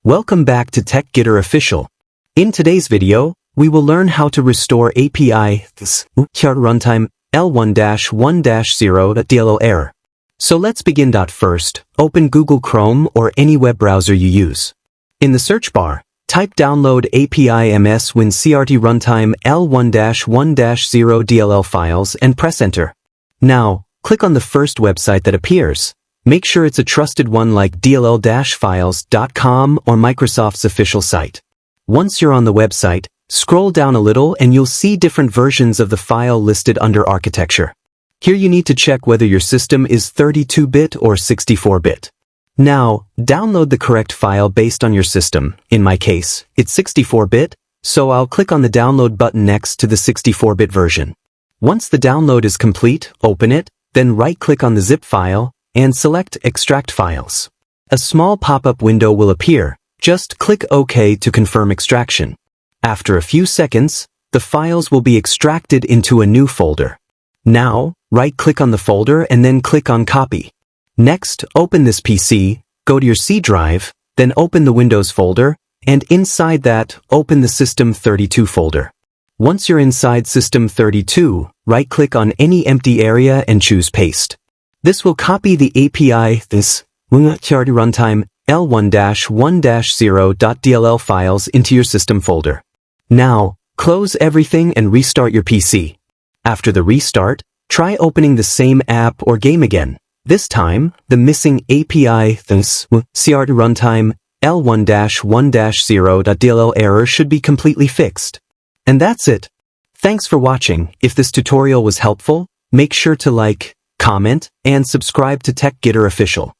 Welcome back to Tech Gitter Official. In today's video, we will learn how to restore api-ms-win-crt-runtime-l1-1-0.dll error. So let's begin. First, open Google Chrome or any web browser you use. In the search bar, type download api-ms-win-crt-runtime-l1-1-0.dll files and press enter. Now, click on the first website that appears. Make sure it's a trusted one like dll-files.com or Microsoft's official site. Once you're on the website, scroll down a little and you'll see different versions of the file listed under architecture. Here you need to check whether your system is 32-bit or 64-bit. Now, download the correct file based on your system. In my case, it's 64-bit, so I'll click on the download button next to the 64-bit version. Once the download is complete, open it, then right-click on the zip file, and select Extract Files. A small pop-up window will appear. Just click OK to confirm extraction. After a few seconds, the files will be extracted into a new folder. Now, right-click on the folder and then click on Copy. Next, open this PC, go to your C drive, then open the Windows folder, and inside that, open the System32 folder. Once you're inside System32, right-click on any empty area and choose Paste. This will copy the api-ms-win-crt-runtime-l1-1-0.dll files into your system folder. Now, close everything and restart your PC. After the restart, try opening the same app or game again. This time, the missing api-ms-win-crt-runtime-l1-1-0.dll error should be completely fixed. And that's it. Thanks for watching. If this tutorial was helpful, make sure to like, comment, and subscribe to Tech Gitter Official.